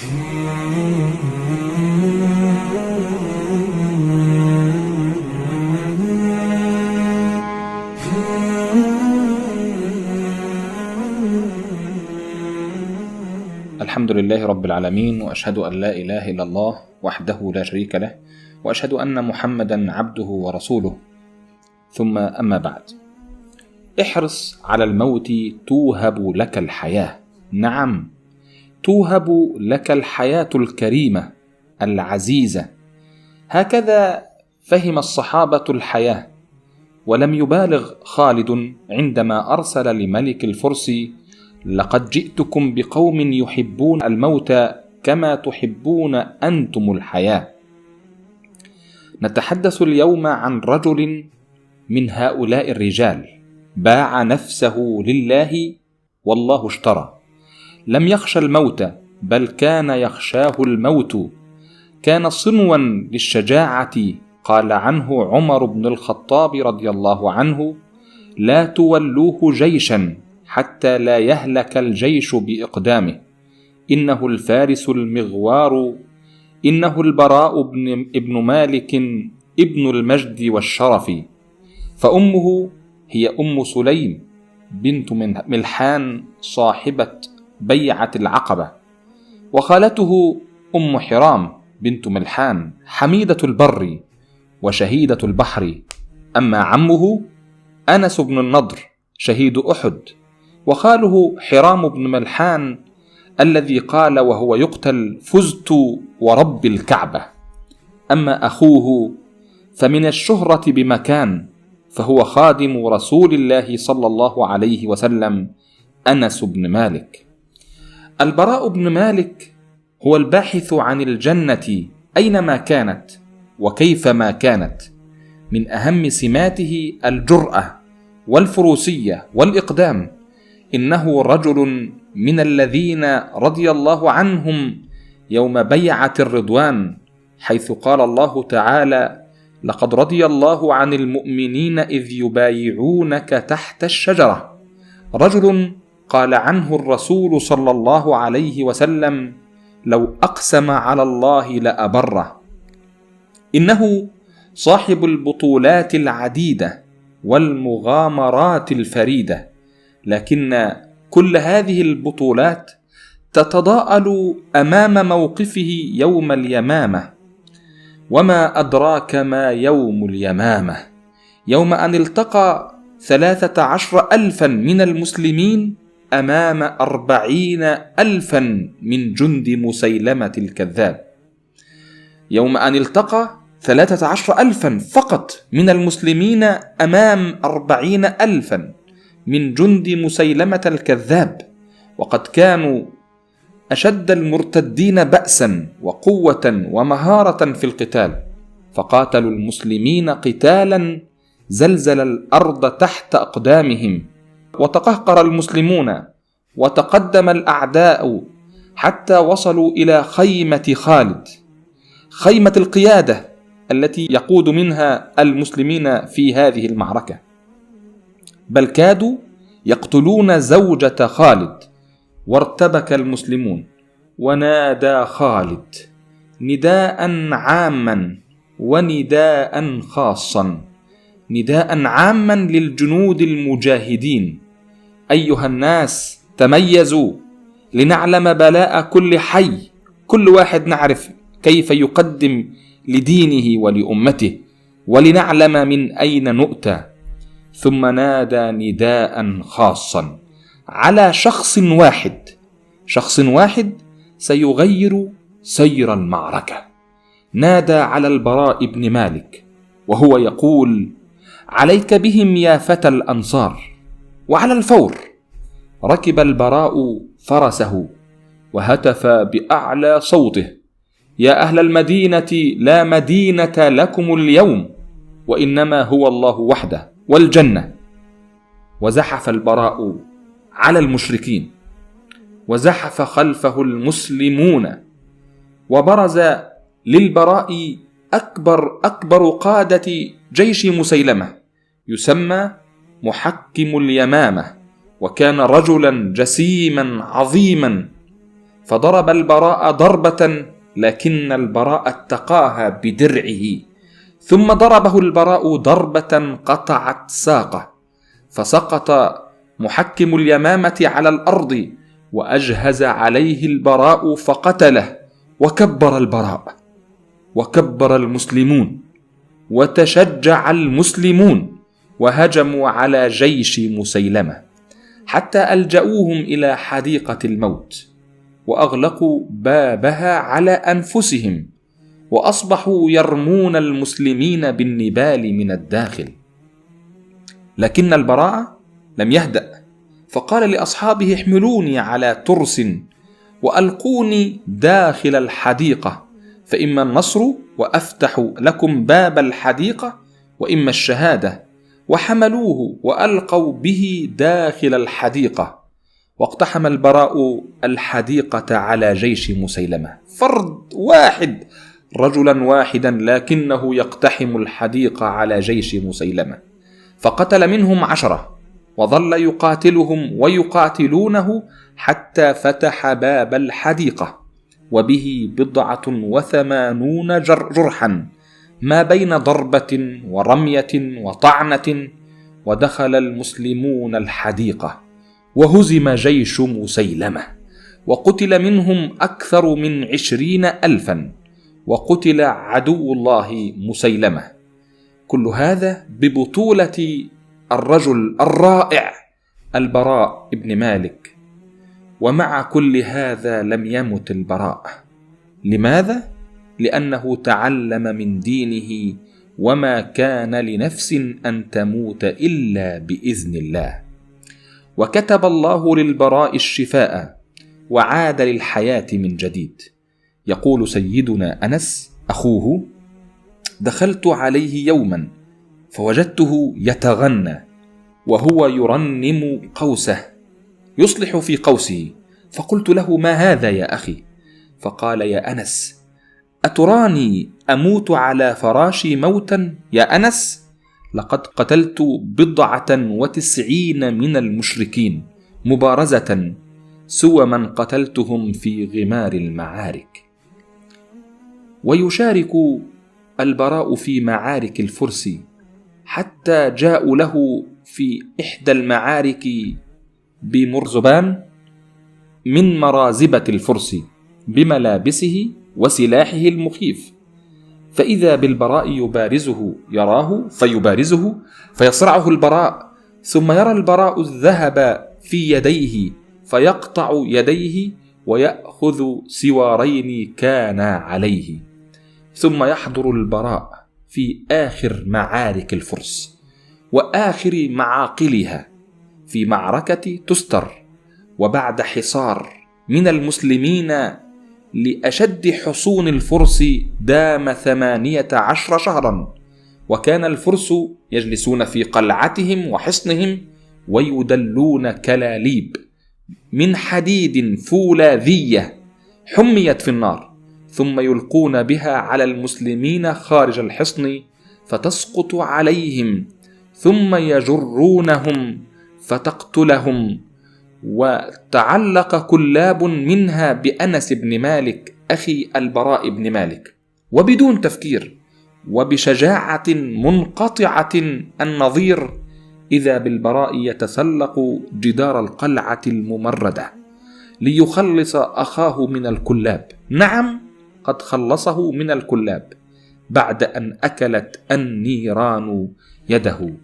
الحمد لله رب العالمين، وأشهد أن لا إله إلا الله وحده لا شريك له، وأشهد أن محمدا عبده ورسوله. ثم أما بعد، احرص على الموت توهب لك الحياة. نعم، توهب لك الحياة الكريمة العزيزة. هكذا فهم الصحابة الحياة، ولم يبالغ خالد عندما أرسل لملك الفرس: لقد جئتكم بقوم يحبون الموت كما تحبون أنتم الحياة. نتحدث اليوم عن رجل من هؤلاء الرجال باع نفسه لله والله اشترى. لم يخشى الموت، بل كان يخشاه الموت. كان صنوا للشجاعة. قال عنه عمر بن الخطاب رضي الله عنه: لا تولوه جيشا حتى لا يهلك الجيش بإقدامه. إنه الفارس المغوار، إنه البراء ابن مالك ابن المجد والشرف. فأمه هي أم سليم بنت ملحان صاحبة بيعة العقبة، وخالته أم حرام بنت ملحان حميدة البر وشهيدة البحر. أما عمه أنس بن النضر شهيد أحد، وخاله حرام بن ملحان الذي قال وهو يقتل: فزت ورب الكعبة. أما أخوه فمن الشهرة بمكان، فهو خادم رسول الله صلى الله عليه وسلم، أنس بن مالك. البراء بن مالك هو الباحث عن الجنة أينما كانت وكيفما كانت. من أهم سماته الجرأة والفروسية والإقدام. إنه رجل من الذين رضي الله عنهم يوم بيعة الرضوان، حيث قال الله تعالى: لقد رضي الله عن المؤمنين إذ يبايعونك تحت الشجرة. رجل قال عنه الرسول صلى الله عليه وسلم: لو أقسم على الله لأبره. إنه صاحب البطولات العديدة والمغامرات الفريدة، لكن كل هذه البطولات تتضاءل أمام موقفه يوم اليمامة. وما أدراك ما يوم اليمامة؟ يوم أن التقى 13,000 من المسلمين أمام 40,000 من جند مسيلمة الكذاب. يوم أن التقى 13,000 فقط من المسلمين أمام 40,000 من جند مسيلمة الكذاب، وقد كانوا أشد المرتدين بأسا وقوة ومهارة في القتال، فقاتلوا المسلمين قتالا زلزل الأرض تحت أقدامهم. وتقهقر المسلمون وتقدم الأعداء حتى وصلوا إلى خيمة خالد، خيمة القيادة التي يقود منها المسلمين في هذه المعركة. بل كادوا يقتلون زوجة خالد. وارتبك المسلمون، ونادى خالد نداء عاما ونداء خاصا. نداء عاما للجنود المجاهدين: أيها الناس تميزوا لنعلم بلاء كل حي، كل واحد نعرف كيف يقدم لدينه ولأمته، ولنعلم من أين نؤتى. ثم نادى نداء خاصا على شخص واحد سيغير سير المعركة. نادى على البراء بن مالك وهو يقول: عليك بهم يا فتى الأنصار. وعلى الفور ركب البراء فرسه وهتف بأعلى صوته: يا أهل المدينة، لا مدينة لكم اليوم، وإنما هو الله وحده والجنة. وزحف البراء على المشركين، وزحف خلفه المسلمون. وبرز للبراء أكبر قادة جيش مسيلمة، يسمى محكم اليمامة، وكان رجلا جسيما عظيما. فضرب البراء ضربة، لكن البراء اتقاها بدرعه، ثم ضربه البراء ضربة قطعت ساقه، فسقط محكم اليمامة على الأرض، وأجهز عليه البراء فقتله، وكبر البراء، وكبر المسلمون، وتشجع المسلمون، وهجموا على جيش مسيلمة حتى ألجأوهم إلى حديقة الموت، وأغلقوا بابها على أنفسهم، وأصبحوا يرمون المسلمين بالنبال من الداخل. لكن البراء لم يهدأ، فقال لأصحابه: احملوني على ترس وألقوني داخل الحديقة، فإما النصر وأفتح لكم باب الحديقة، وإما الشهادة. وحملوه وألقوا به داخل الحديقة، واقتحم البراء الحديقة على جيش مسيلمة، فرد واحد، رجلا واحدا، لكنه يقتحم الحديقة على جيش مسيلمة، فقتل منهم 10، وظل يقاتلهم ويقاتلونه حتى فتح باب الحديقة، وبه 89 جرحا ما بين ضربة ورمية وطعنة، ودخل المسلمون الحديقة، وهزم جيش مسيلمة، وقتل منهم أكثر من 20,000، وقتل عدو الله مسيلمة. كل هذا ببطولة الرجل الرائع البراء بن مالك. ومع كل هذا لم يمت البراء. لماذا؟ لأنه تعلم من دينه: وما كان لنفس أن تموت إلا بإذن الله. وكتب الله للبراء الشفاء، وعاد للحياة من جديد. يقول سيدنا أنس أخوه: دخلت عليه يوما فوجدته يتغنى وهو يرنم قوسه، يصلح في قوسه، فقلت له: ما هذا يا أخي؟ فقال: يا أنس، أتراني أموت على فراشي موتا يا أنس؟ لقد قتلت 99 من المشركين مبارزة، سوى من قتلتهم في غمار المعارك. ويشارك البراء في معارك الفرس، حتى جاءوا له في إحدى المعارك بمرزبان من مرازبة الفرس بملابسه وسلاحه المخيف، فإذا بالبراء يبارزه، يراه فيبارزه، فيصرعه البراء، ثم يرى البراء الذهب في يديه فيقطع يديه ويأخذ سوارين كانا عليه، ثم يحضر البراء في آخر معارك الفرس وآخر معاقلها في معركة تستر، وبعد حصار من المسلمين لأشد حصون الفرس دام 18 شهرا، وكان الفرس يجلسون في قلعتهم وحصنهم ويدلون كلاليب من حديد فولاذية حميت في النار، ثم يلقون بها على المسلمين خارج الحصن فتسقط عليهم، ثم يجرونهم فتقتلهم. وتعلق كلاب منها بأنس بن مالك أخي البراء بن مالك، وبدون تفكير وبشجاعة منقطعة النظير، إذا بالبراء يتسلق جدار القلعة الممردة ليخلص أخاه من الكلاب. نعم، قد خلصه من الكلاب بعد أن أكلت النيران يده،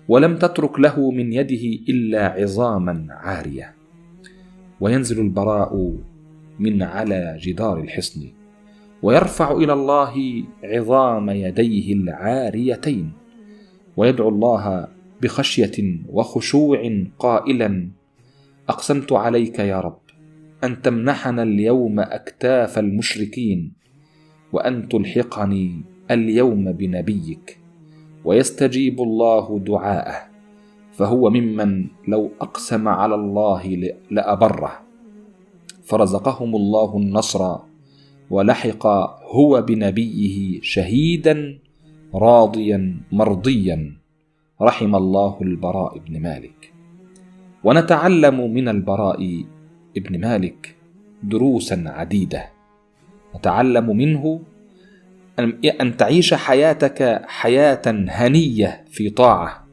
ولم تترك له من يده إلا عظاما عارية. وينزل البراء من على جدار الحصن ويرفع إلى الله عظام يديه العاريتين، ويدعو الله بخشية وخشوع قائلا: أقسمت عليك يا رب أن تمنحنا اليوم أكتاف المشركين، وأن تلحقني اليوم بنبيك، ويستجيب الله دعاءه، فهو ممن لو أقسم على الله لأبره. فرزقهم الله النصر، ولحق هو بنبيه شهيدا راضيا مرضيا. رحم الله البراء بن مالك. ونتعلم من البراء بن مالك دروسا عديدة نتعلم منه أن تعيش حياتك حياة هنية في طاعة،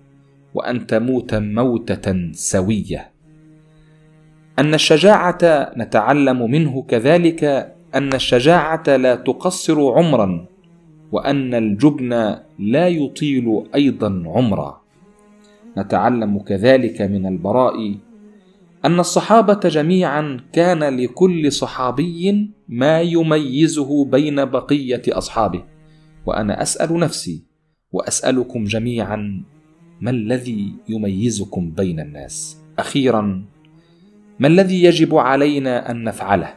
وأن تموت موتة سوية. أن الشجاعة نتعلم منه كذلك أن الشجاعة لا تقصر عمرا، وأن الجبن لا يطيل أيضا عمرا. نتعلم كذلك من البراء أن الصحابة جميعا كان لكل صحابي ما يميزه بين بقية أصحابه. وأنا أسأل نفسي وأسألكم جميعا: ما الذي يميزكم بين الناس؟ أخيرا، ما الذي يجب علينا أن نفعله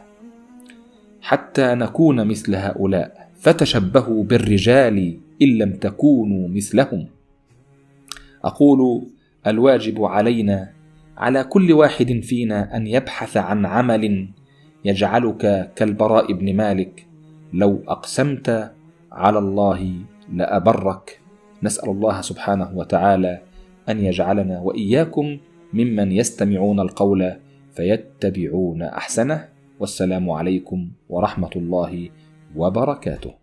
حتى نكون مثل هؤلاء؟ فتشبهوا بالرجال إن لم تكونوا مثلهم. أقول: الواجب علينا على كل واحد فينا أن يبحث عن عمل يجعلك كالبراء بن مالك: لو أقسمت على الله لأبرك. نسأل الله سبحانه وتعالى أن يجعلنا وإياكم ممن يستمعون القول فيتبعون أحسنه. والسلام عليكم ورحمة الله وبركاته.